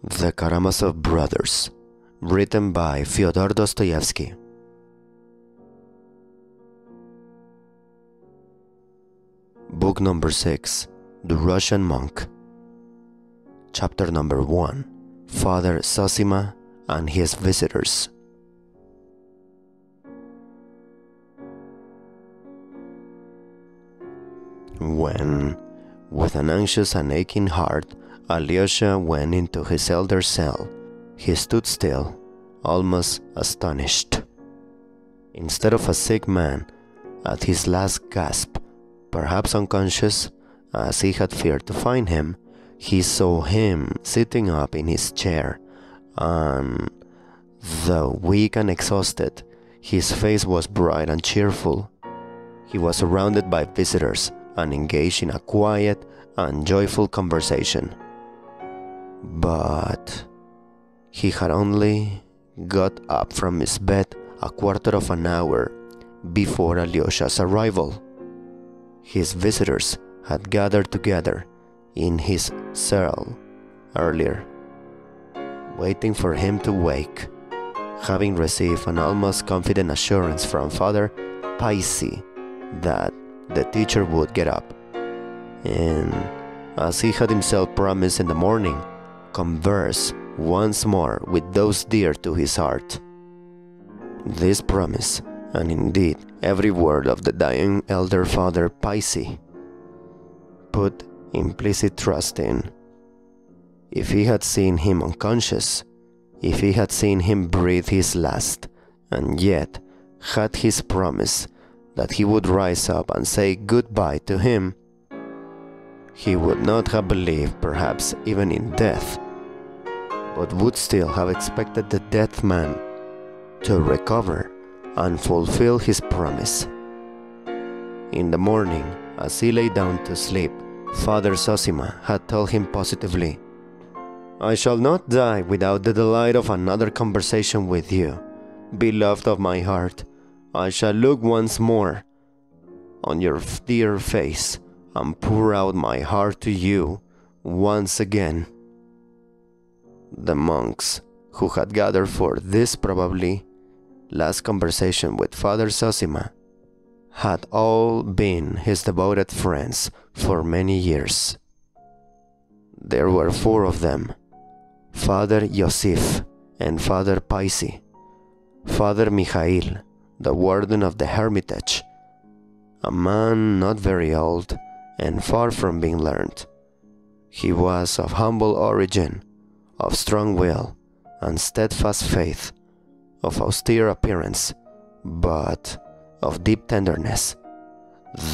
The Karamazov Brothers, written by Fyodor Dostoyevsky. Book number 6, The Russian Monk. Chapter number 1, Father Zosima and his visitors. When, with an anxious and aching heart, Alyosha went into his elder cell, he stood still, almost astonished. Instead of a sick man, at his last gasp, perhaps unconscious, as he had feared to find him, he saw him sitting up in his chair, and, though weak and exhausted, his face was bright and cheerful. He was surrounded by visitors and engaged in a quiet and joyful conversation. But he had only got up from his bed a quarter of an hour before Alyosha's arrival. His visitors had gathered together in his cell earlier, waiting for him to wake, having received an almost confident assurance from Father Paisi that the teacher would get up, and, as he had himself promised in the morning, converse once more with those dear to his heart. This promise, and indeed every word of the dying elder Father Paisi, put implicit trust in. If he had seen him unconscious, if he had seen him breathe his last, and yet had his promise that he would rise up and say goodbye to him, he would not have believed, perhaps even in death, but would still have expected the dead man to recover and fulfill his promise. In the morning, as he lay down to sleep, Father Zosima had told him positively, "I shall not die without the delight of another conversation with you, beloved of my heart. I shall look once more on your dear face and pour out my heart to you once again." The monks, who had gathered for this probably last conversation with Father Zosima, had all been his devoted friends for many years. There were 4 of them: Father Yosif and Father Paisi, Father Mikhail, the warden of the hermitage, a man not very old and far from being learned. He was of humble origin, of strong will and steadfast faith, of austere appearance, but of deep tenderness,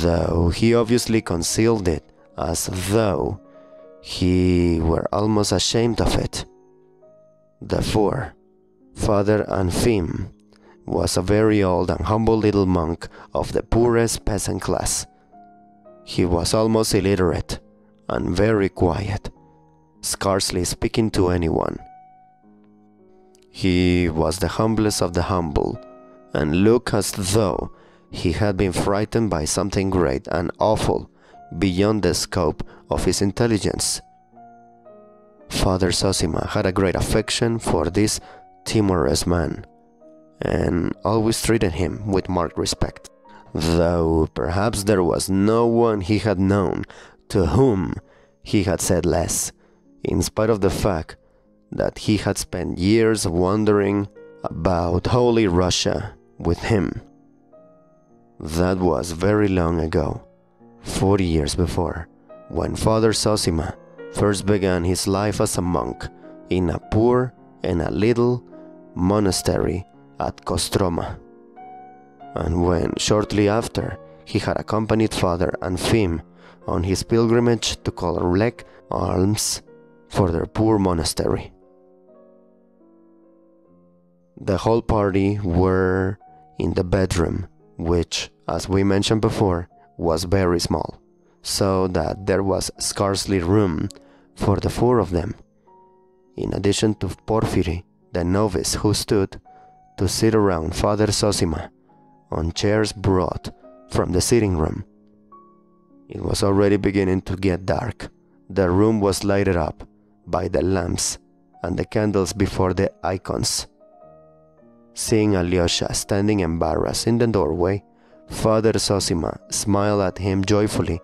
though he obviously concealed it as though he were almost ashamed of it. The 4, Father Anfim, was a very old and humble little monk of the poorest peasant class. He was almost illiterate and very quiet, scarcely speaking to anyone. He was the humblest of the humble, and looked as though he had been frightened by something great and awful beyond the scope of his intelligence. Father Zosima had a great affection for this timorous man, and always treated him with marked respect, though perhaps there was no one he had known to whom he had said less, in spite of the fact that he had spent years wandering about Holy Russia with him. That was very long ago, 40 years before, when Father Zosima first began his life as a monk in a poor and a little monastery at Kostroma, and when shortly after he had accompanied Father Anfim on his pilgrimage to collect alms for their poor monastery. The whole party were in the bedroom, which, as we mentioned before, was very small, so that there was scarcely room for the 4 of them, in addition to Porfiry, the novice, who stood to sit around Father Zosima on chairs brought from the sitting room. It was already beginning to get dark. The room was lighted up by the lamps and the candles before the icons. Seeing Alyosha standing embarrassed in the doorway, Father Zosima smiled at him joyfully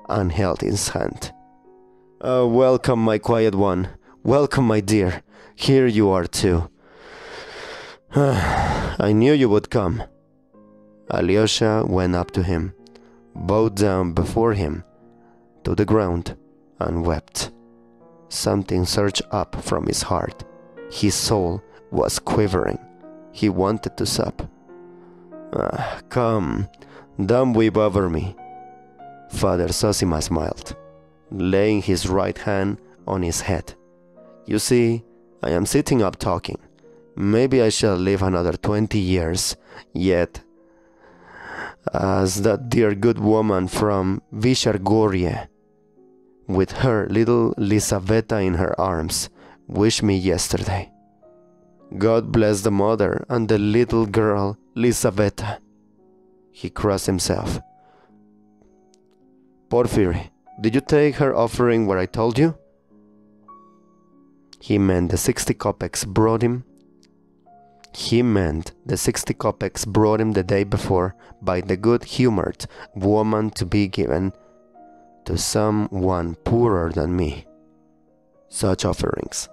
and held his hand. Welcome, my quiet one. Welcome, my dear. Here you are too. I knew you would come. Alyosha went up to him, bowed down before him to the ground, and wept. Something surged up from his heart. His soul was quivering. He wanted to sob. Come, don't weep over me. Father Zosima smiled, laying his right hand on his head. You see, I am sitting up talking. Maybe I shall live another 20 years, yet, as that dear good woman from Vishargorye, with her little Lisaveta in her arms, wished me yesterday. God bless the mother and the little girl Lisaveta. He crossed himself. Porfiry, did you take her offering where I told you? He meant the 60 kopecks brought him. The day before by the good-humored woman to be given to someone poorer than me. Such offerings,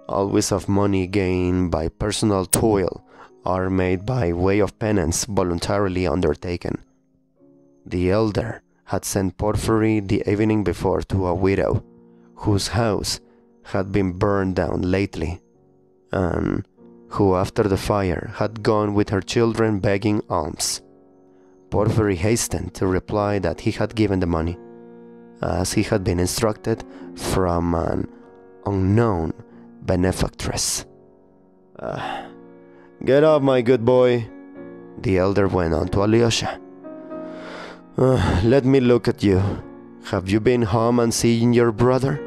always of money gained by personal toil, are made by way of penance voluntarily undertaken. The elder had sent Porfiry the evening before to a widow, whose house had been burned down lately, and who after the fire had gone with her children begging alms. Porfiry hastened to reply that he had given the money, as he had been instructed from an unknown benefactress. Get up, my good boy, the elder went on to Alyosha. Let me look at you. Have you been home and seen your brother?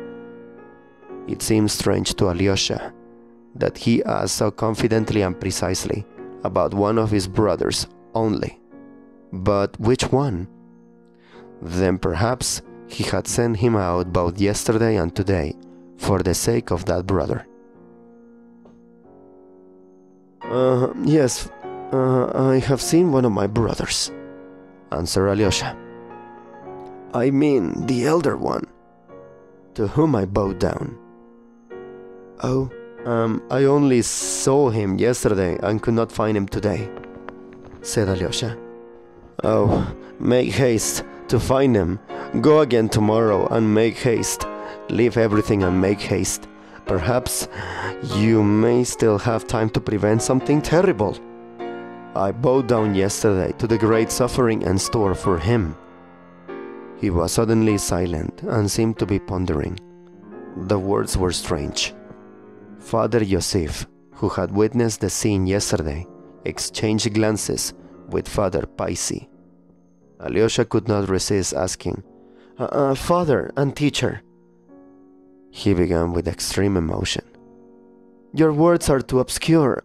It seemed strange to Alyosha that he asked so confidently and precisely about one of his brothers only. But which one? Then perhaps he had sent him out both yesterday and today for the sake of that brother. Yes, I have seen one of my brothers, answered Alyosha. I mean the elder one, to whom I bowed down. Oh, I only saw him yesterday and could not find him today, said Alyosha. Oh, make haste to find him. Go again tomorrow and make haste. Leave everything and make haste. Perhaps you may still have time to prevent something terrible. I bowed down yesterday to the great suffering in store for him. He was suddenly silent and seemed to be pondering. The words were strange. Father Yosef, who had witnessed the scene yesterday, exchanged glances with Father Paisi. Alyosha could not resist asking, Father and teacher. He began with extreme emotion. Your words are too obscure.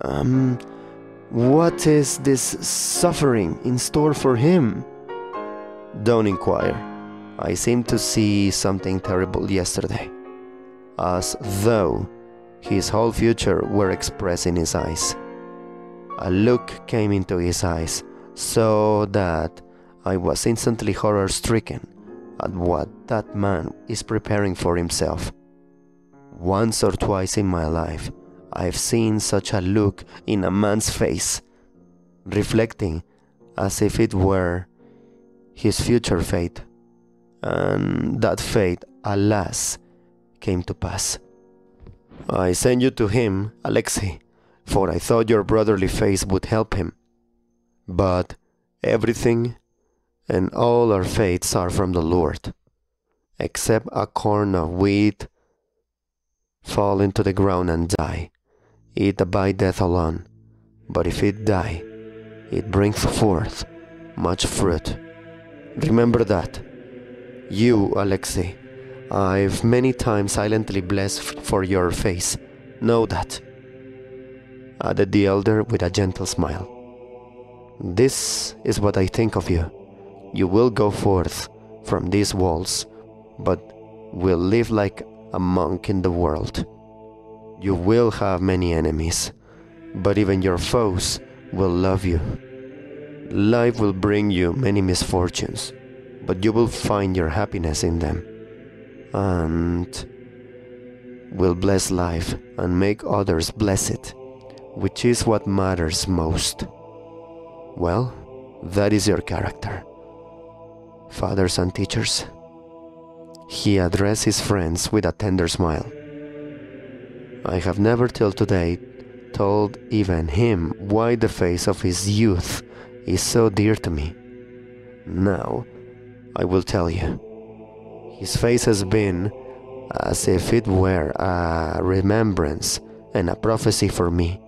What is this suffering in store for him? Don't inquire. I seemed to see something terrible yesterday, as though his whole future were expressed in his eyes. A look came into his eyes, so that I was instantly horror-stricken at what that man is preparing for himself. Once or twice in my life, I've seen such a look in a man's face, reflecting as if it were his future fate, and that fate, alas, came to pass. I sent you to him, Alexei, for I thought your brotherly face would help him. But everything and all our fates are from the Lord, except a corn of wheat fall into the ground and die. It abideth alone, but if it die, it brings forth much fruit. Remember that. You, Alexei, I've many times silently blessed for your face. Know that, added the elder with a gentle smile. This is what I think of you. You will go forth from these walls, but will live like a monk in the world. You will have many enemies, but even your foes will love you. Life will bring you many misfortunes, but you will find your happiness in them, and will bless life and make others bless it, which is what matters most. Well, that is your character. Fathers and teachers. He addressed his friends with a tender smile. I have never till today told even him why the face of his youth is so dear to me. Now, I will tell you. His face has been as if it were a remembrance and a prophecy for me.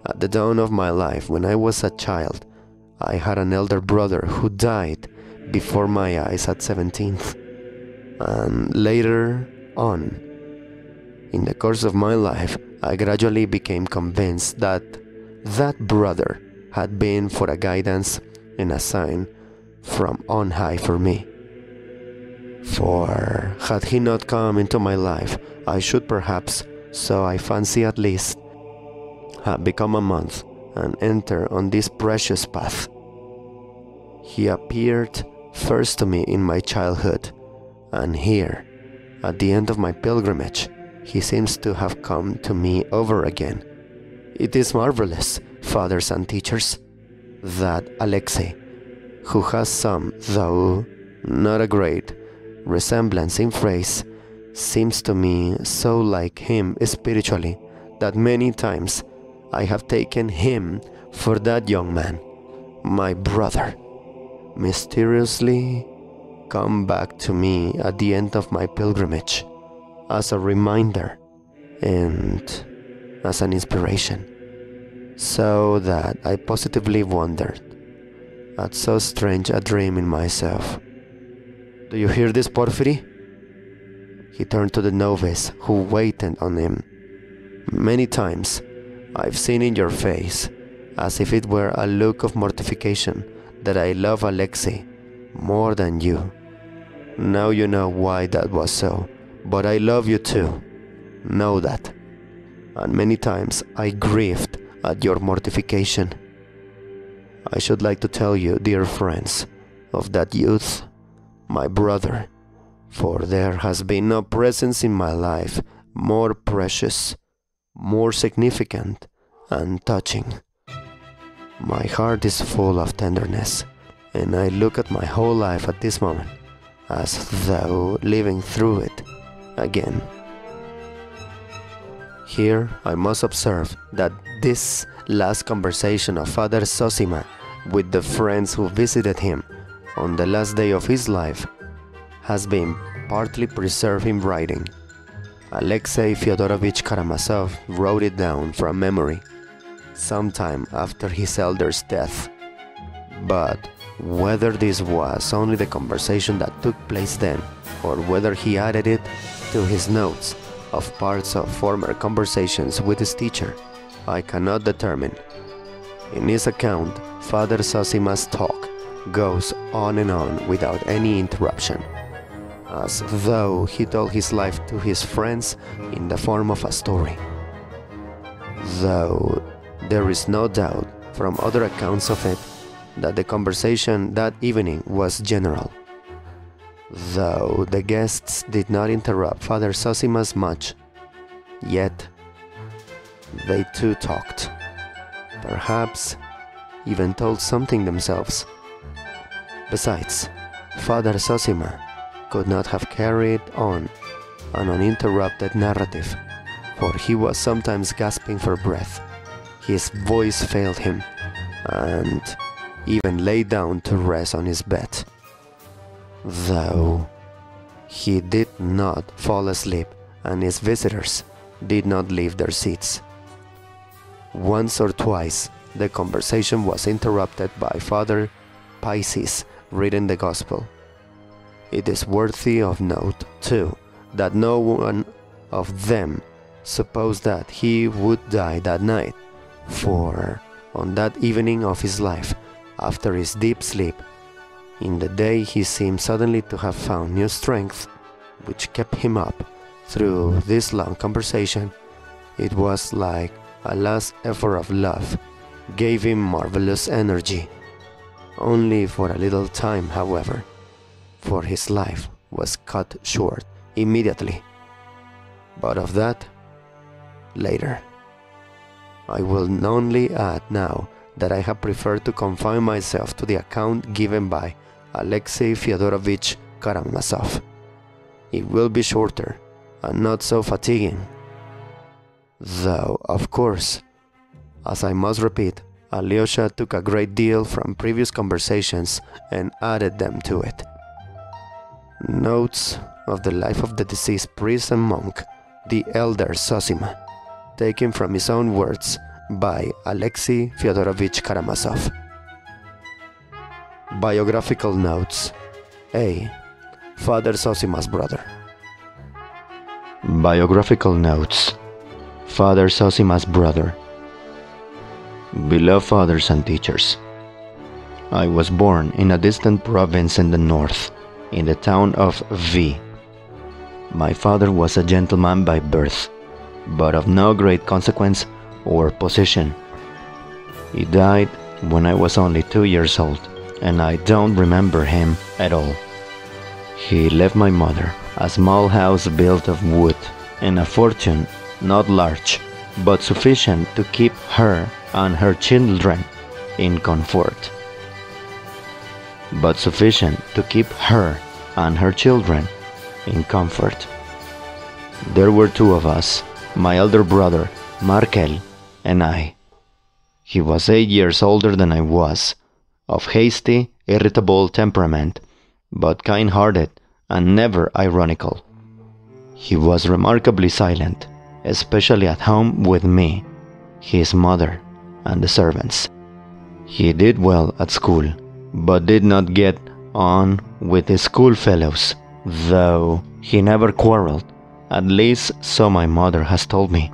At the dawn of my life, when I was a child, I had an elder brother who died before my eyes at 17. And later on, in the course of my life, I gradually became convinced that that brother had been for a guidance and a sign from on high for me. For had he not come into my life, I should perhaps, so I fancy at least, have become a monk and enter on this precious path. He appeared first to me in my childhood, and here, at the end of my pilgrimage, he seems to have come to me over again. It is marvelous, fathers and teachers, that Alexei, who has some, though not a great, resemblance in phrase, seems to me so like him spiritually that many times I have taken him for that young man, my brother, mysteriously come back to me at the end of my pilgrimage as a reminder and as an inspiration, so that I positively wondered at so strange a dream in myself. Do you hear this, Porphyry? He turned to the novice who waited on him. Many times I've seen in your face, as if it were a look of mortification, that I love Alexei more than you. Now you know why that was so, but I love you too. Know that. And many times I grieved at your mortification. I should like to tell you, dear friends, of that youth, my brother, for there has been no presence in my life more precious, more significant and touching. My heart is full of tenderness, and I look at my whole life at this moment as though living through it again. Here I must observe that this last conversation of Father Zosima with the friends who visited him on the last day of his life has been partly preserved in writing. Alexei Fyodorovich Karamazov wrote it down from memory sometime after his elder's death. But whether this was only the conversation that took place then, or whether he added it to his notes of parts of former conversations with his teacher, I cannot determine. In his account, Father Zosima's talk goes on and on without any interruption, as though he told his life to his friends in the form of a story. Though there is no doubt from other accounts of it that the conversation that evening was general. Though the guests did not interrupt Father Zosima's much, yet they too talked, perhaps even told something themselves. Besides, Father Zosima could not have carried on an uninterrupted narrative, for he was sometimes gasping for breath. His voice failed him, and even lay down to rest on his bed. Though he did not fall asleep, and his visitors did not leave their seats. Once or twice the conversation was interrupted by Father Pisces reading the Gospel. It is worthy of note, too, that no one of them supposed that he would die that night, for on that evening of his life, after his deep sleep, in the day he seemed suddenly to have found new strength, which kept him up Through this long conversation, it was like a last effort of love gave him marvelous energy. Only for a little time, however, for his life was cut short immediately. But of that, later. I will only add now that I have preferred to confine myself to the account given by Alexei Fyodorovich Karamazov. It will be shorter and not so fatiguing. Though, of course, as I must repeat, Alyosha took a great deal from previous conversations and added them to it. Notes of the life of the deceased priest and monk, the elder Zosima, taken from his own words by Alexei Fyodorovich Karamazov. Biographical notes. A. Father Zosima's brother. Biographical notes. Father Zosima's brother. Beloved fathers and teachers, I was born in a distant province in the north, in the town of V. My father was a gentleman by birth, but of no great consequence or position. He died when I was only 2 years old, and I don't remember him at all. He left my mother a small house built of wood and a fortune not large, but sufficient to keep her and her children in comfort. But sufficient to keep her and her children in comfort. There were two of us, my elder brother, Markel, and I. He was 8 years older than I was, of hasty, irritable temperament, but kind-hearted and never ironical. He was remarkably silent, especially at home with me, his mother, and the servants. He did well at school, but did not get on with his schoolfellows, though he never quarreled, at least so my mother has told me.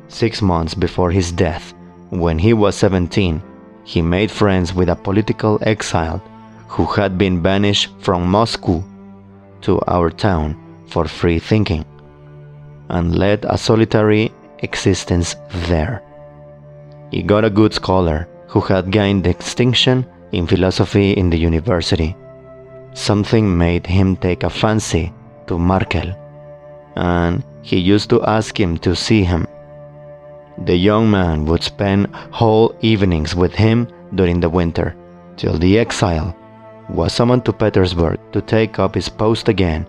6 months before his death, when he was 17, he made friends with a political exile who had been banished from Moscow to our town for free thinking, and led a solitary existence there. He got a good scholar who had gained distinction in philosophy in the university. Something made him take a fancy to Markel, and he used to ask him to see him. The young man would spend whole evenings with him during the winter, till the exile was summoned to Petersburg to take up his post again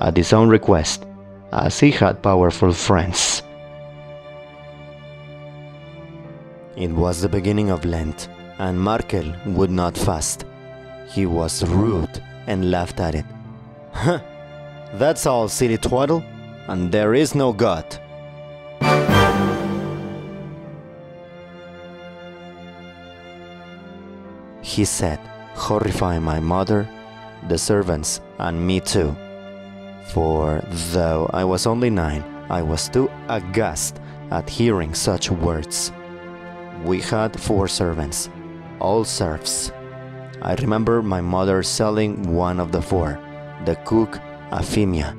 at his own request, as he had powerful friends. It was the beginning of Lent, and Markel would not fast. He was rude and laughed at it. "Huh, that's all, silly twaddle, and there is no God." He said, horrifying my mother, the servants, and me too. For though I was only 9, I was too aghast at hearing such words. We had 4 servants, all serfs. I remember my mother selling one of the 4, the cook Afimia,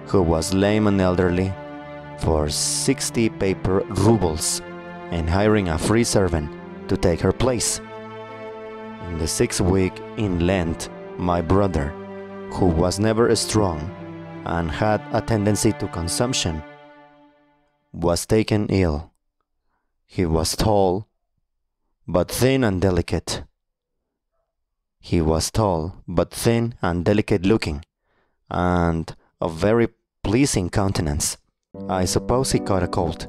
who was lame and elderly, for 60 paper rubles, and hiring a free servant to take her place. In the 6th week in Lent, my brother, who was never strong and had a tendency to consumption, was taken ill. He was tall, but thin and delicate. He was tall, but thin and delicate looking, and of very pleasing countenance. I suppose he caught a cold.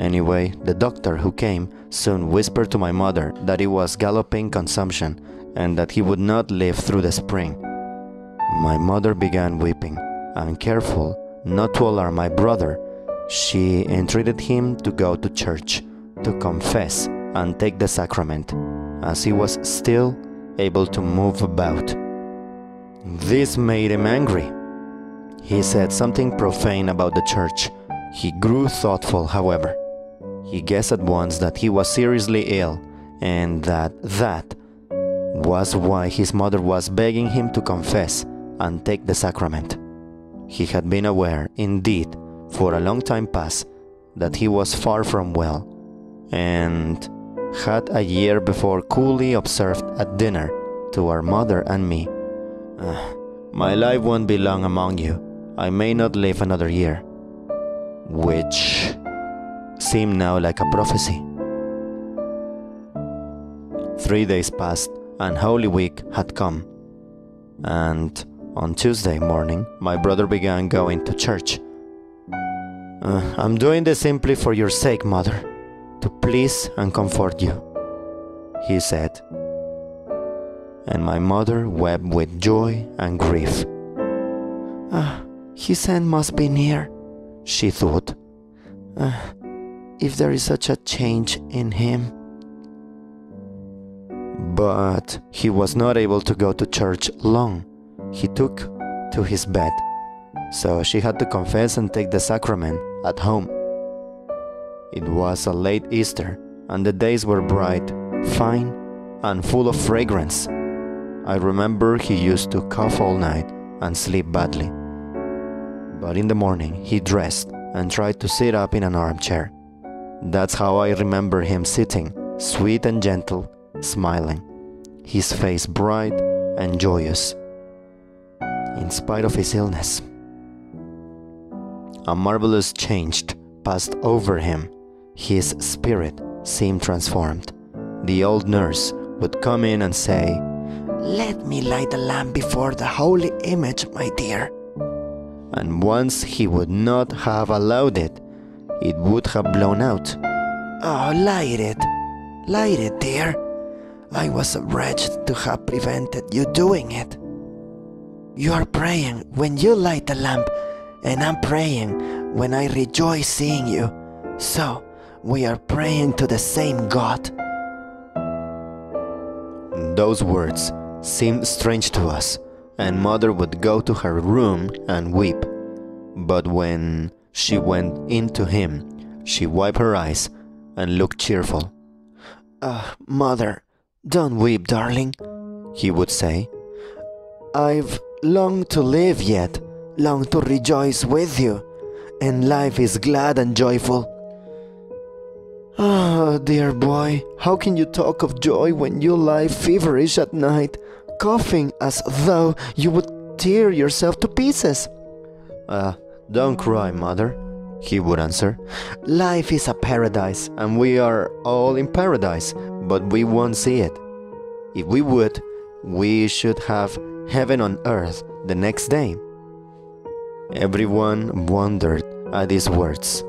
Anyway, the doctor who came soon whispered to my mother that it was galloping consumption and that he would not live through the spring. My mother began weeping, and careful not to alarm my brother, she entreated him to go to church, to confess and take the sacrament, as he was still able to move about. This made him angry. He said something profane about the church. He grew thoughtful, however. He guessed at once that he was seriously ill, and that was why his mother was begging him to confess and take the sacrament. He had been aware, indeed, for a long time past, that he was far from well, and had a year before coolly observed at dinner to our mother and me, "My life won't be long among you. I may not live another year," which seemed now like a prophecy. 3 days passed, and Holy Week had come, and on Tuesday morning my brother began going to church. "I'm doing this simply for your sake, mother, to please and comfort you," he said. And my mother wept with joy and grief. "His end must be near," she thought. "If there is such a change in him." But he was not able to go to church long. He took to his bed, so she had to confess and take the sacrament at home. It was a late Easter, and the days were bright, fine, and full of fragrance. I remember he used to cough all night and sleep badly. But in the morning he dressed and tried to sit up in an armchair. That's how I remember him sitting, sweet and gentle, smiling, his face bright and joyous, in spite of his illness. A marvelous change passed over him. His spirit seemed transformed. The old nurse would come in and say, "Let me light the lamp before the holy image, my dear." And once he would not have allowed it, it would have blown out. "Oh, light it, dear. I was a wretch to have prevented you doing it. You are praying when you light the lamp, and I'm praying when I rejoice seeing you. So, we are praying to the same God." Those words seemed strange to us, and mother would go to her room and weep. But when she went in to him, she wiped her eyes and looked cheerful. "Mother, don't weep, darling," he would say. "I've longed to live yet, longed to rejoice with you, and life is glad and joyful." "Ah, dear boy, how can you talk of joy when you lie feverish at night, coughing as though you would tear yourself to pieces?" Don't cry, mother," he would answer. "Life is a paradise, and we are all in paradise, but we won't see it. If we would, we should have heaven on earth the next day." Everyone wondered at his words.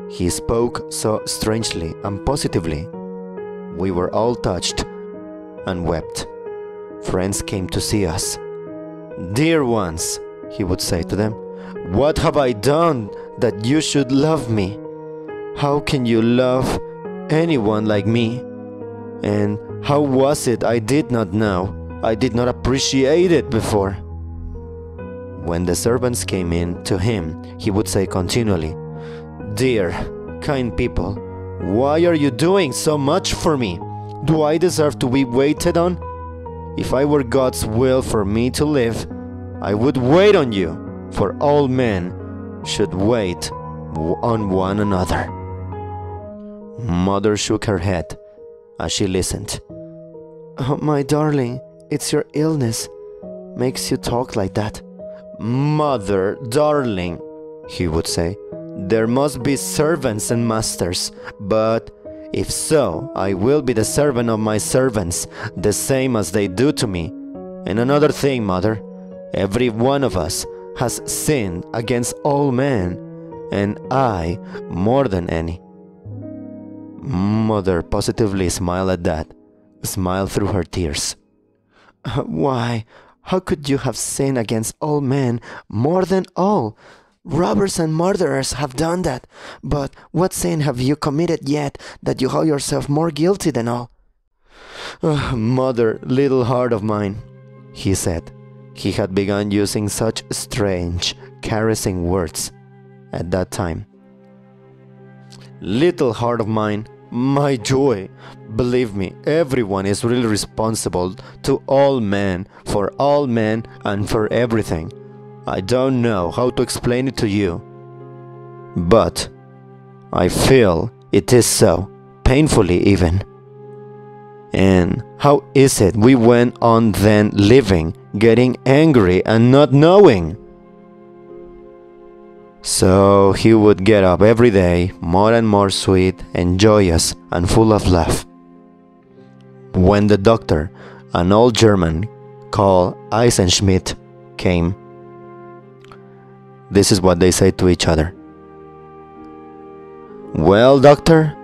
He spoke so strangely and positively. We were all touched and wept. Friends came to see us. "Dear ones," he would say to them, "what have I done that you should love me? How can you love anyone like me? And how was it I did not know? I did not appreciate it before." When the servants came in to him, he would say continually, "Dear, kind people, why are you doing so much for me? Do I deserve to be waited on? If I were God's will for me to live, I would wait on you, for all men should wait on one another." Mother shook her head as she listened. "Oh, my darling, it's your illness makes you talk like that." "Mother, darling," he would say, "there must be servants and masters, but if so, I will be the servant of my servants, the same as they do to me. And another thing, mother, every one of us has sinned against all men, and I more than any." Mother positively smiled at that, smiled through her tears. "Why, how could you have sinned against all men more than all? Robbers and murderers have done that, but what sin have you committed yet that you hold yourself more guilty than all?" "Mother, little heart of mine," he said. He had begun using such strange, caressing words at that time. "Little heart of mine, my joy. Believe me, everyone is really responsible to all men, for all men, and for everything. I don't know how to explain it to you, but I feel it is so, painfully even. And how is it we went on then living, getting angry and not knowing? So he would get up every day, more and more sweet and joyous and full of love. When the doctor, an old German called Eisenschmidt, came, this is what they said to each other. "Well, doctor,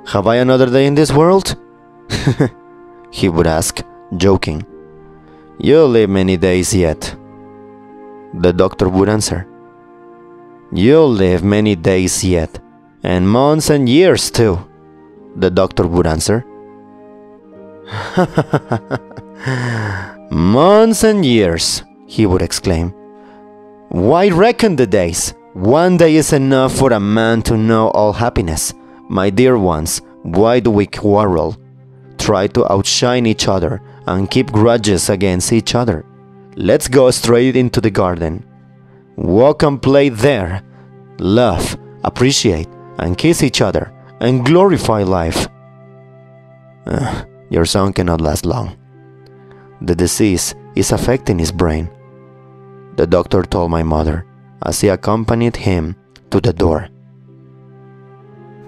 have I another day in this world?" he would ask, joking. "You'll live many days yet." The doctor would answer, "You'll live many days yet, and months and years too." The doctor would answer, "Months and years," he would exclaim. "Why reckon the days? One day is enough for a man to know all happiness. My dear ones, why do we quarrel? Try to outshine each other and keep grudges against each other. Let's go straight into the garden. Walk and play there. Love, appreciate, and kiss each other, and glorify life." Your son cannot last long. The disease is affecting his brain, the doctor told my mother as he accompanied him to the door.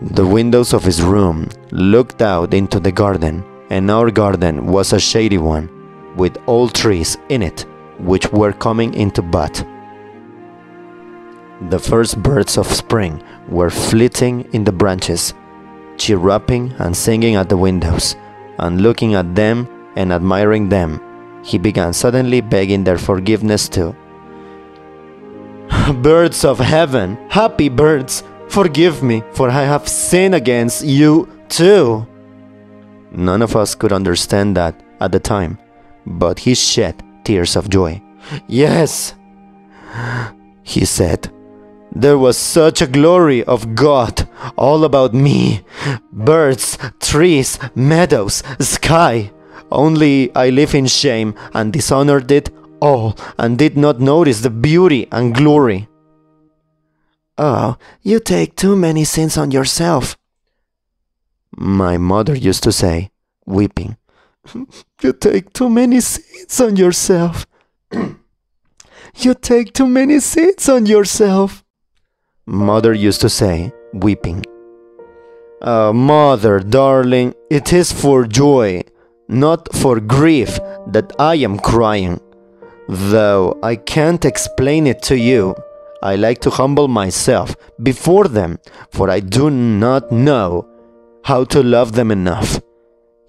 The windows of his room looked out into the garden, and our garden was a shady one, with old trees in it which were coming into bud. The first birds of spring were flitting in the branches, chirruping and singing at the windows, and looking at them and admiring them, he began suddenly begging their forgiveness too. "Birds of heaven, happy birds, forgive me, for I have sinned against you too." None of us could understand that at the time, but he shed tears of joy. "Yes," he said, "there was such a glory of God all about me. Birds, trees, meadows, sky. Only I live in shame and dishonored it all and did not notice the beauty and glory." "Oh, you take too many sins on yourself," my mother used to say, weeping. "You take too many sins on yourself. You take too many sins on yourself," Mother used to say, weeping. "Mother, darling, it is for joy, not for grief, that I am crying. Though I can't explain it to you, I like to humble myself before them, for I do not know how to love them enough.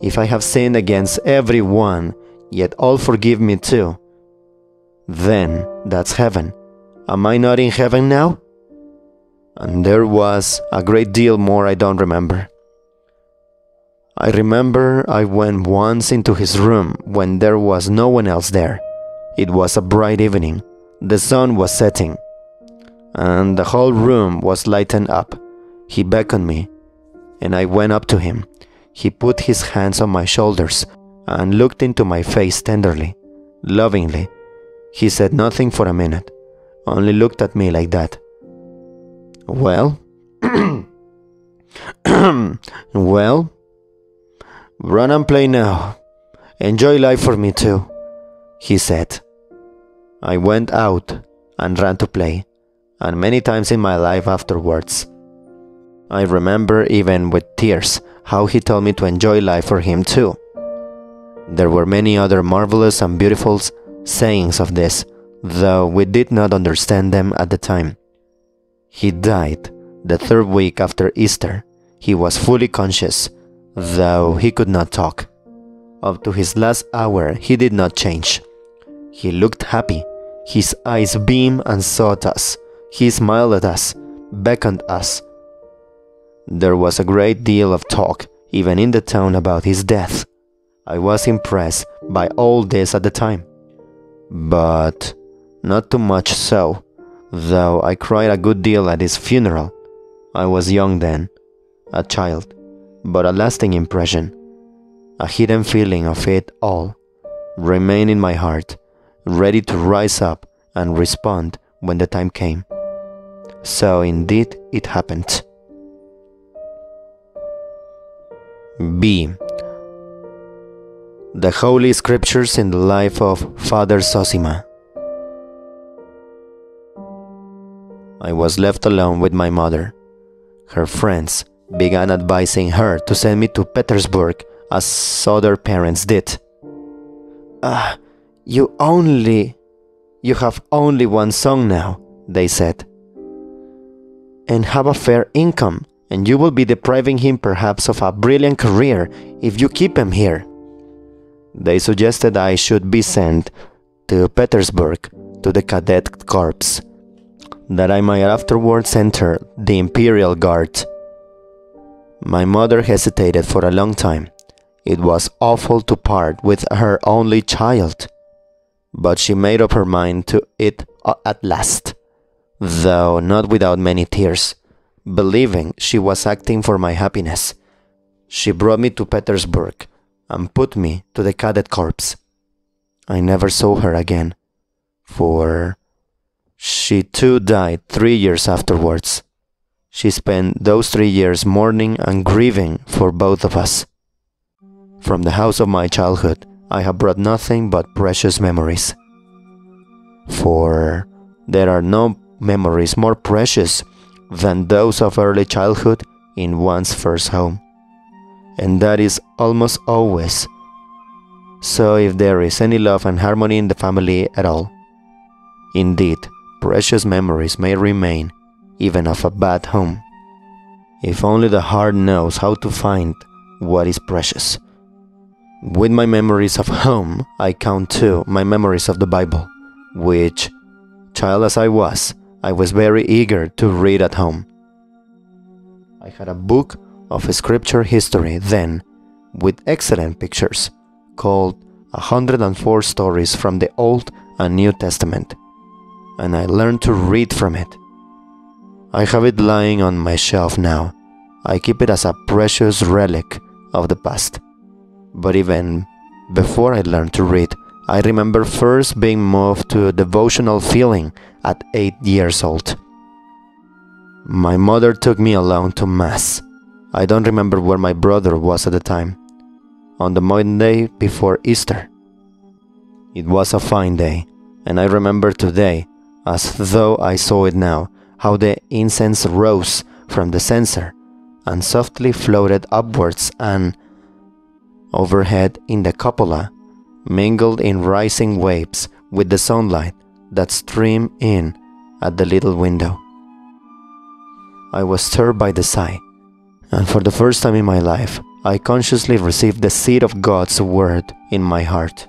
If I have sinned against everyone, yet all forgive me too. Then that's heaven. Am I not in heaven now?" And there was a great deal more I don't remember. I remember I went once into his room when there was no one else there. It was a bright evening. The sun was setting, and the whole room was lightened up. He beckoned me, and I went up to him. He put his hands on my shoulders and looked into my face tenderly, lovingly. He said nothing for a minute, only looked at me like that. "Well?" "Well? Run and play now. Enjoy life for me too," he said. I went out and ran to play, and many times in my life afterwards. I remember even with tears how he told me to enjoy life for him too. There were many other marvelous and beautiful sayings of this, though we did not understand them at the time. He died the third week after Easter. He was fully conscious, though he could not talk. Up to his last hour he did not change. He looked happy. His eyes beamed and sought us. He smiled at us, beckoned us. There was a great deal of talk, even in the town, about his death. I was impressed by all this at the time, but not too much so, though I cried a good deal at his funeral. I was young then, a child, but a lasting impression, a hidden feeling of it all, remained in my heart, ready to rise up and respond when the time came. So indeed it happened. B. The Holy Scriptures in the life of Father Zosima. I was left alone with my mother. Her friends began advising her to send me to Petersburg as other parents did. You have only one son now, they said, and have a fair income, and you will be depriving him perhaps of a brilliant career if you keep him here. They suggested I should be sent to Petersburg to the cadet corps, that I might afterwards enter the Imperial Guard. My mother hesitated for a long time. It was awful to part with her only child, but she made up her mind to it at last, though not without many tears, believing she was acting for my happiness. She brought me to Petersburg and put me to the cadet corps. I never saw her again, for she too died 3 years afterwards. She spent those 3 years mourning and grieving for both of us. From the house of my childhood, I have brought nothing but precious memories. For there are no memories more precious than those of early childhood in one's first home. And that is almost always so if there is any love and harmony in the family at all. Indeed, precious memories may remain even of a bad home, if only the heart knows how to find what is precious. With my memories of home, I count too my memories of the Bible, which, child as I was very eager to read at home. I had a book of scripture history then, with excellent pictures, called 104 Stories from the Old and New Testament, and I learned to read from it. I have it lying on my shelf now. I keep it as a precious relic of the past. But even before I learned to read, I remember first being moved to a devotional feeling at 8 years old. My mother took me alone to Mass. I don't remember where my brother was at the time. On the Monday before Easter. It was a fine day, and I remember today, as though I saw it now, how the incense rose from the censer and softly floated upwards and overhead in the cupola, mingled in rising waves with the sunlight that streamed in at the little window. I was stirred by the sight, and for the first time in my life, I consciously received the seed of God's word in my heart.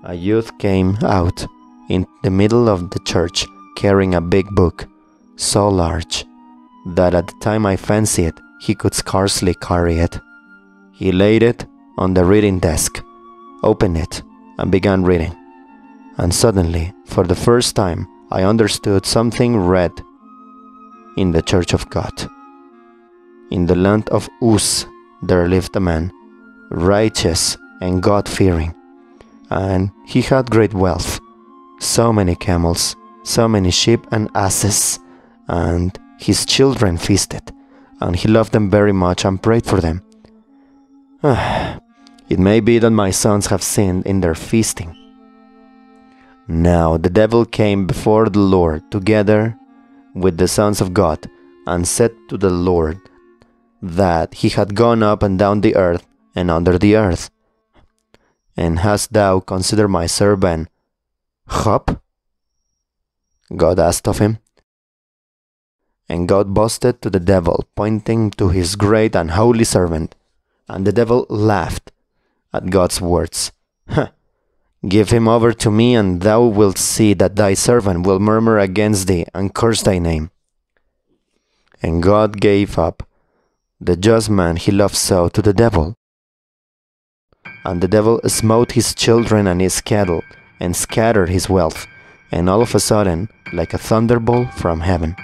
A youth came out in the middle of the church carrying a big book, so large that at the time I fancied he could scarcely carry it. He laid it on the reading desk, opened it, and began reading. And suddenly, for the first time, I understood something read in the Church of God. In the land of Uz, there lived a man, righteous and God-fearing, and he had great wealth, so many camels, so many sheep and asses, and his children feasted, and he loved them very much and prayed for them. It may be that my sons have sinned in their feasting. Now the devil came before the Lord together with the sons of God, and said to the Lord that he had gone up and down the earth and under the earth. And hast thou considered my servant Job? God asked of him. And God boasted to the devil, pointing to his great and holy servant. And the devil laughed at God's words. Give him over to me, and thou wilt see that thy servant will murmur against thee and curse thy name. And God gave up the just man he loved so to the devil. And the devil smote his children and his cattle, and scattered his wealth, and all of a sudden, like a thunderbolt from heaven.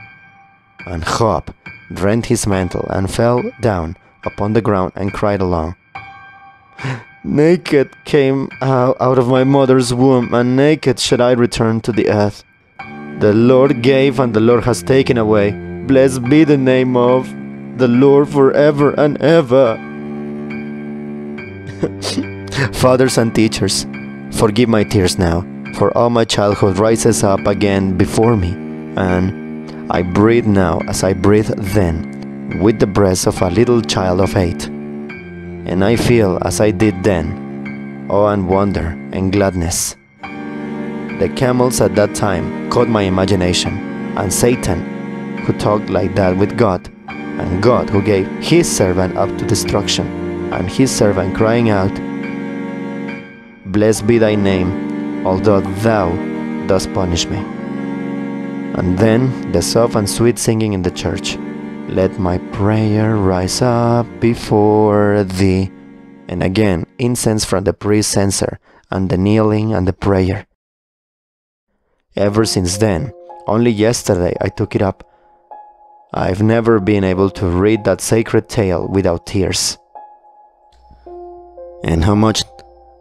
And Job rent his mantle and fell down upon the ground and cried aloud, Naked came out of my mother's womb, and naked shall I return to the earth. The Lord gave, and the Lord has taken away. Blessed be the name of the Lord forever and ever. Fathers and teachers, forgive my tears now, for all my childhood rises up again before me, and I breathe now as I breathed then, with the breath of a little child of 8. And I feel as I did then, awe and wonder and gladness. The camels at that time caught my imagination, and Satan, who talked like that with God, and God who gave his servant up to destruction, and his servant crying out, Blessed be thy name, although thou dost punish me. And then the soft and sweet singing in the church, Let my prayer rise up before thee. And again, incense from the priest's censer, and the kneeling and the prayer. Ever since then, only yesterday I took it up. I've never been able to read that sacred tale without tears. And how much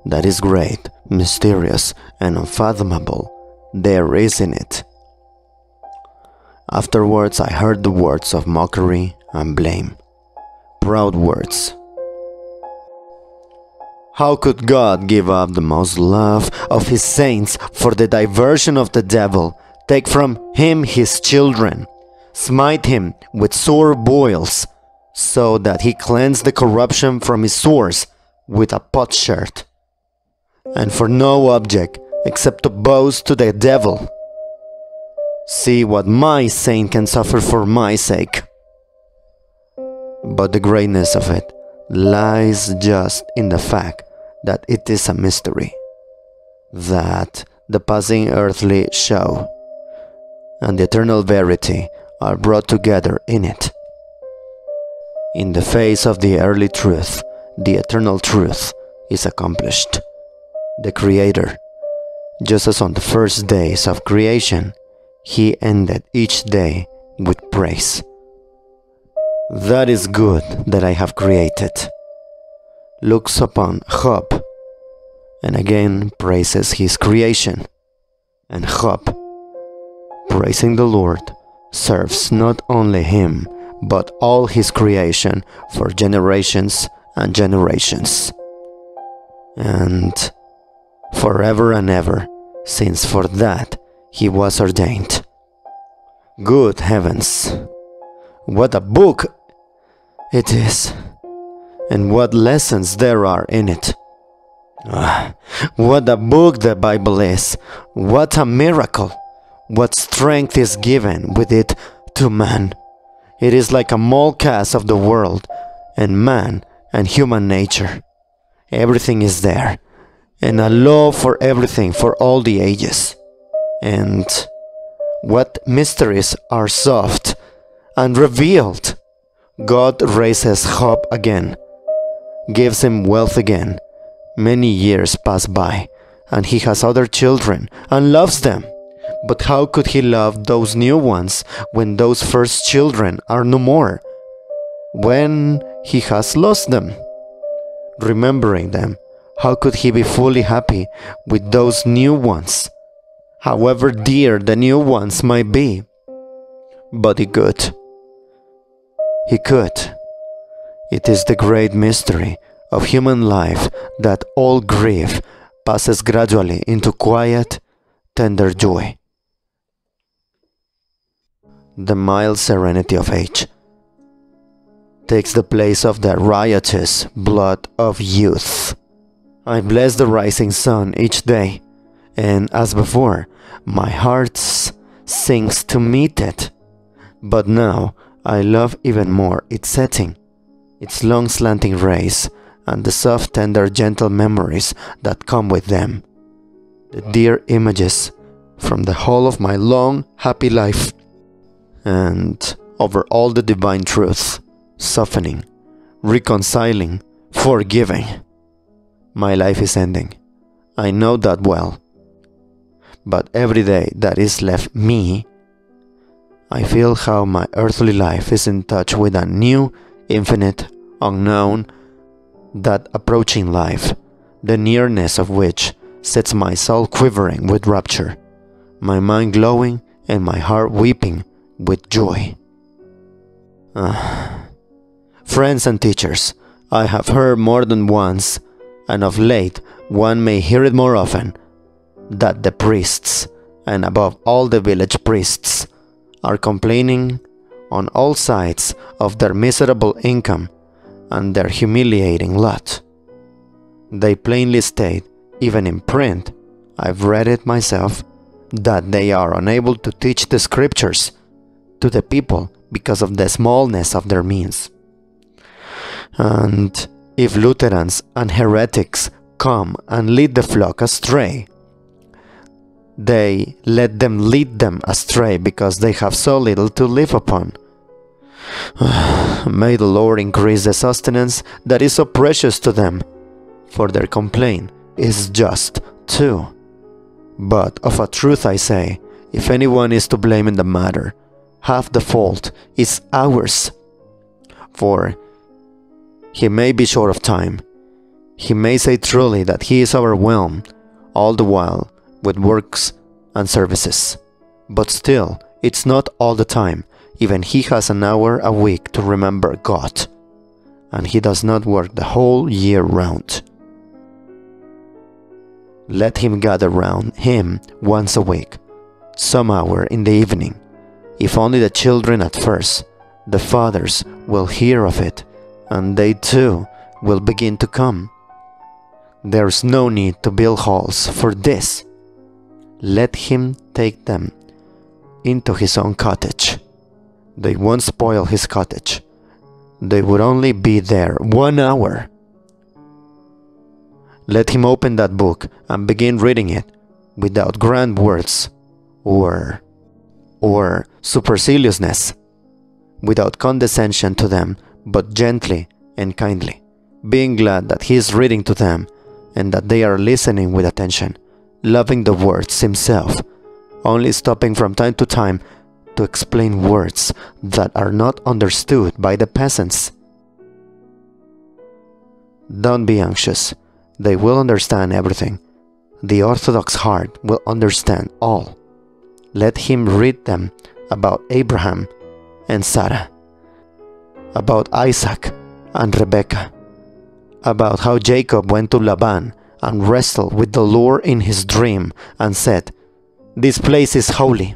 that is great, mysterious, and unfathomable there is in it. Afterwards I heard the words of mockery and blame. Proud words. How could God give up the most loved of his saints for the diversion of the devil, take from him his children, smite him with sore boils, so that he cleanse the corruption from his sores with a potsherd, and for no object except to boast to the devil? See what my saint can suffer for my sake. But the greatness of it lies just in the fact that it is a mystery, that the passing earthly show and the eternal verity are brought together in it. In the face of the early truth, the eternal truth is accomplished. The Creator, just as on the first days of creation, he ended each day with praise. That is good that I have created. Looks upon Job, and again praises his creation. And Job, praising the Lord, serves not only him, but all his creation for generations and generations, and forever and ever, since for that he was ordained. Good heavens, what a book it is, and what lessons there are in it. What a book the Bible is, what a miracle, what strength is given with it to man. It is like a moldcast of the world, and man, and human nature. Everything is there, and a law for everything for all the ages. And what mysteries are soft and revealed. God raises Job again, gives him wealth again. Many years pass by, and he has other children and loves them. But how could he love those new ones when those first children are no more? When he has lost them? Remembering them, how could he be fully happy with those new ones, however dear the new ones might be? But he could. He could. It is the great mystery of human life that all grief passes gradually into quiet, tender joy. The mild serenity of age takes the place of the riotous blood of youth. I bless the rising sun each day, and as before, my heart sings to meet it. But now I love even more its setting, its long slanting rays, and the soft, tender, gentle memories that come with them. The dear images from the whole of my long, happy life. And over all the divine truth, softening, reconciling, forgiving. My life is ending. I know that well. But every day that is left me, I feel how my earthly life is in touch with a new, infinite, unknown, that approaching life, the nearness of which sets my soul quivering with rapture, my mind glowing and my heart weeping with joy. Friends and teachers, I have heard more than once, and of late one may hear it more often, that the priests, and above all the village priests, are complaining on all sides of their miserable income and their humiliating lot. They plainly state, even in print, I've read it myself, that they are unable to teach the scriptures to the people because of the smallness of their means. And if Lutherans and heretics come and lead the flock astray, they let them lead them astray because they have so little to live upon. May the Lord increase the sustenance that is so precious to them, for their complaint is just too. But of a truth I say, if anyone is to blame in the matter, half the fault is ours. For he may be short of time, he may say truly that he is overwhelmed all the while with works and services, but still it's not all the time. Even he has an hour a week to remember God, and he does not work the whole year round. Let him gather round him once a week, some hour in the evening. If only the children at first, the fathers will hear of it, and they too will begin to come. There's no need to build halls for this. Let him take them into his own cottage. They won't spoil his cottage. They would only be there 1 hour. Let him open that book and begin reading it without grand words or superciliousness, without condescension to them, but gently and kindly, being glad that he is reading to them and that they are listening with attention, loving the words himself, only stopping from time to time to explain words that are not understood by the peasants. Don't be anxious. They will understand everything. The Orthodox heart will understand all. Let him read them about Abraham and Sarah, about Isaac and Rebekah, about how Jacob went to Laban and wrestled with the Lord in his dream and said, "This place is holy,"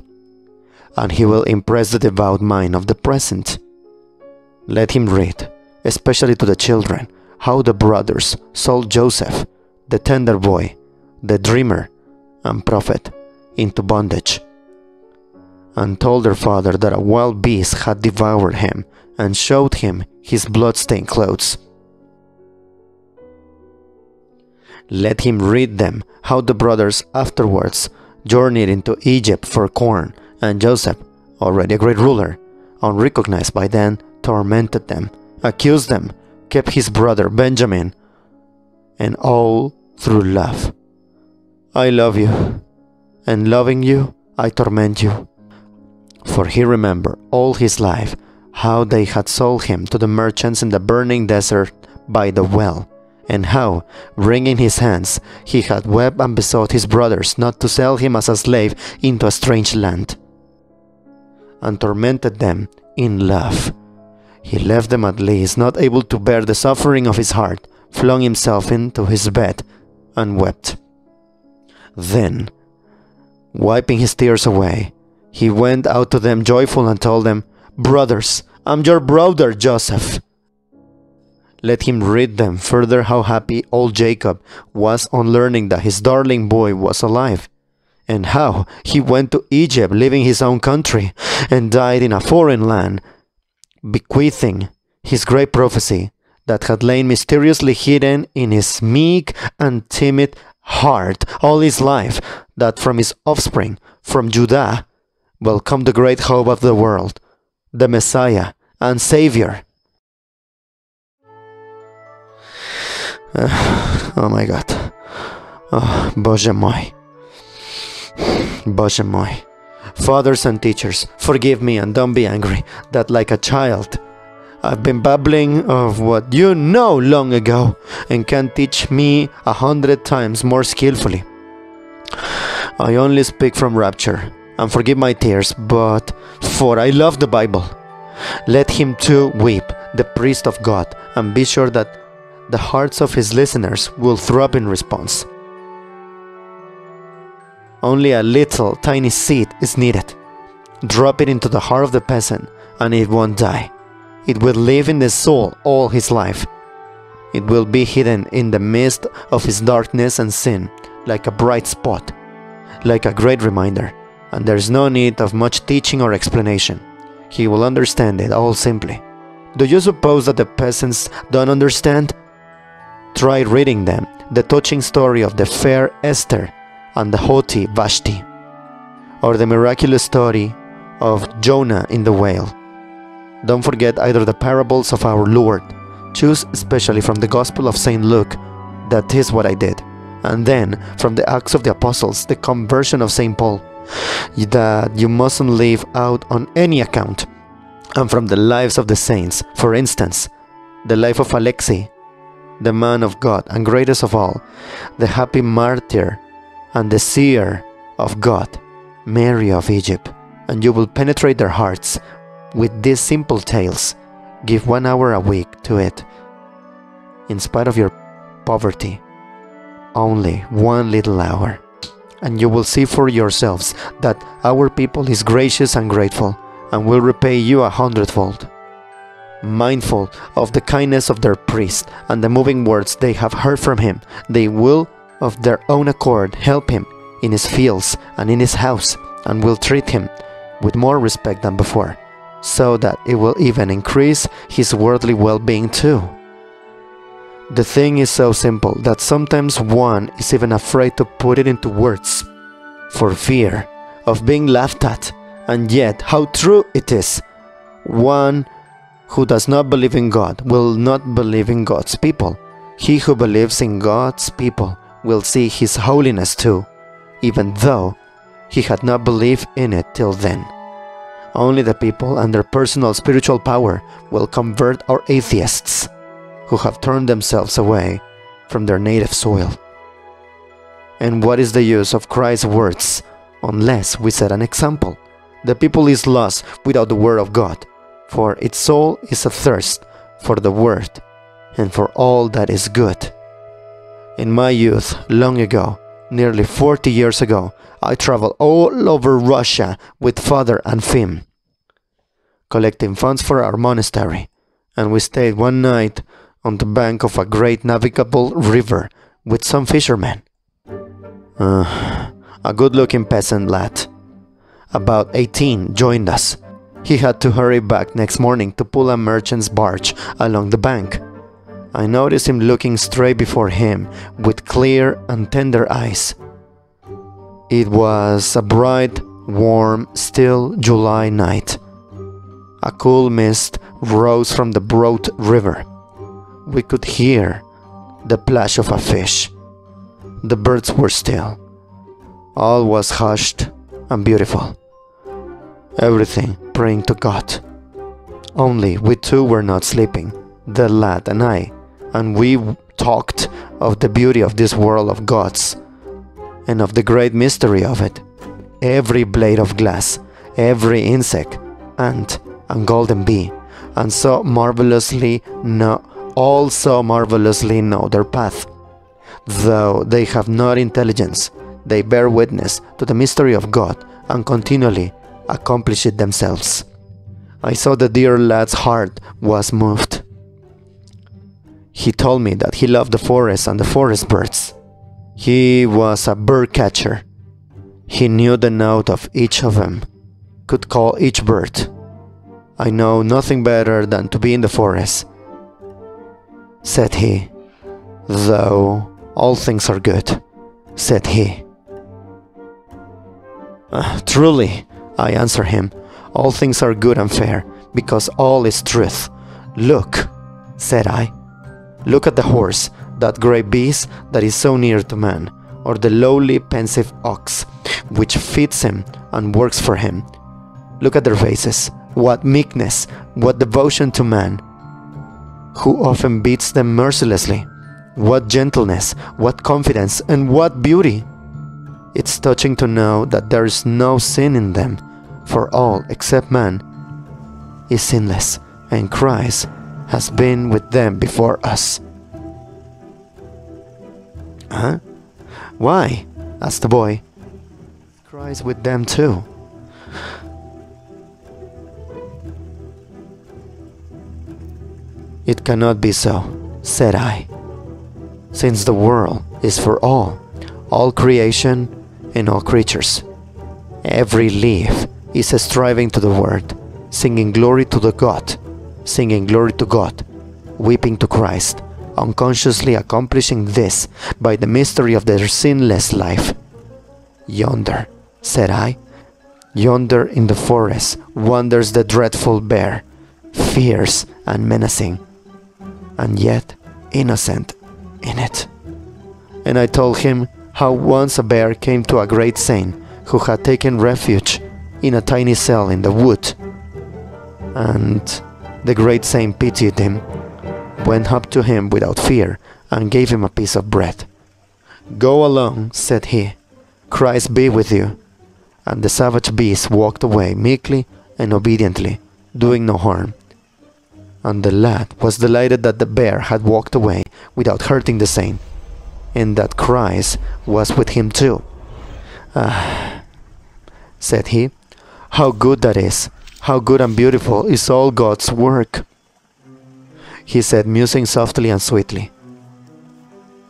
and he will impress the devout mind of the present. Let him read, especially to the children, how the brothers sold Joseph, the tender boy, the dreamer and prophet, into bondage, and told their father that a wild beast had devoured him and showed him his blood-stained clothes. Let him read them how the brothers afterwards journeyed into Egypt for corn, and Joseph, already a great ruler, unrecognized by then, tormented them, accused them, kept his brother Benjamin, and all through love. I love you, and loving you, I torment you. For he remembered all his life how they had sold him to the merchants in the burning desert by the well, and how, wringing his hands, he had wept and besought his brothers not to sell him as a slave into a strange land, and tormented them in love. He left them at least, not able to bear the suffering of his heart, flung himself into his bed and wept. Then, wiping his tears away, he went out to them joyful and told them, "Brothers, I'm your brother Joseph." Let him read them further how happy old Jacob was on learning that his darling boy was alive, and how he went to Egypt, leaving his own country, and died in a foreign land, bequeathing his great prophecy that had lain mysteriously hidden in his meek and timid heart all his life, that from his offspring, from Judah, will come the great hope of the world, the Messiah and Savior. Oh my God. Oh, Boże mój. Boże mój. Fathers and teachers, forgive me and don't be angry that like a child I've been babbling of what you know long ago and can teach me 100 times more skillfully. I only speak from rapture, and forgive my tears, but for I love the Bible. Let him too weep, the priest of God, and be sure that the hearts of his listeners will throb in response. Only a little tiny seed is needed. Drop it into the heart of the peasant, and it won't die. It will live in the soul all his life. It will be hidden in the midst of his darkness and sin, like a bright spot, like a great reminder, and there's no need of much teaching or explanation. He will understand it all simply. Do you suppose that the peasants don't understand? Try reading them the touching story of the fair Esther and the haughty Vashti, or the miraculous story of Jonah in the whale. Don't forget either the parables of our Lord. Choose especially from the Gospel of St. Luke, that is what I did, and then from the Acts of the Apostles, the conversion of St. Paul, that you mustn't leave out on any account, and from the lives of the saints, for instance, the life of Alexei, the man of God, and greatest of all, the happy martyr and the seer of God, Mary of Egypt, and you will penetrate their hearts with these simple tales. Give 1 hour a week to it. In spite of your poverty, only 1 little hour, and you will see for yourselves that our people is gracious and grateful, and will repay you 100-fold. Mindful of the kindness of their priest and the moving words they have heard from him, they will of their own accord help him in his fields and in his house, and will treat him with more respect than before, so that it will even increase his worldly well-being too. The thing is so simple that sometimes one is even afraid to put it into words, for fear of being laughed at, and yet how true it is. One who does not believe in God will not believe in God's people. He who believes in God's people will see his holiness too, even though he had not believed in it till then. Only the people and their personal spiritual power will convert our atheists, who have turned themselves away from their native soil. And what is the use of Christ's words unless we set an example? The people is lost without the word of God, for its soul is athirst for the word and for all that is good. In my youth, long ago, nearly 40 years ago, I traveled all over Russia with Father and Fim, collecting funds for our monastery, and we stayed one night on the bank of a great navigable river with some fishermen. A good-looking peasant lad, about 18, joined us. He had to hurry back next morning to pull a merchant's barge along the bank. I noticed him looking straight before him with clear and tender eyes. It was a bright, warm, still July night. A cool mist rose from the broad river. We could hear the plash of a fish. The birds were still. All was hushed and beautiful. Everything praying to God. Only we two were not sleeping, the lad and I, and we talked of the beauty of this world of God's and of the great mystery of it. Every blade of glass, every insect, ant, and golden bee, and so marvelously know their path. Though they have not intelligence, they bear witness to the mystery of God and continually accomplish it themselves. I saw the dear lad's heart was moved. He told me that he loved the forest and the forest birds. He was a bird catcher. He knew the note of each of them, could call each bird. I know nothing better than to be in the forest, said he. Though all things are good, said he. Truly, I answered him, all things are good and fair, because all is truth. Look, said I. Look at the horse, that great beast that is so near to man, or the lowly pensive ox, which feeds him and works for him. Look at their faces, what meekness, what devotion to man, who often beats them mercilessly. What gentleness, what confidence, and what beauty! It's touching to know that there is no sin in them, for all except man is sinless, and Christ has been with them before us. Huh? Why? Asked the boy. Christ with them too. It cannot be so, said I, since the world is for all creation and all creatures. Every leaf is striving to the word, singing glory to the God, singing glory to God, weeping to Christ, unconsciously accomplishing this by the mystery of their sinless life. Yonder, said I, yonder in the forest wanders the dreadful bear, fierce and menacing, and yet innocent in it. And I told him how once a bear came to a great saint who had taken refuge in a tiny cell in the wood, and the great saint pitied him, went up to him without fear, and gave him a piece of bread. Go along, said he, Christ be with you. And the savage beast walked away meekly and obediently, doing no harm. And the lad was delighted that the bear had walked away without hurting the saint, and that Christ was with him too. Ah, said he, how good that is, how good and beautiful is all God's work. He said, musing softly and sweetly.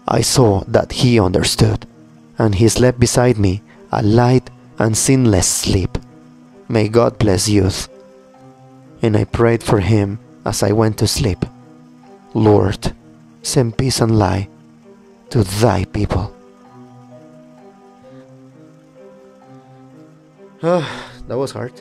I saw that he understood, and he slept beside me a light and sinless sleep. May God bless youth. And I prayed for him as I went to sleep. Lord, send peace and light to thy people. That was hard.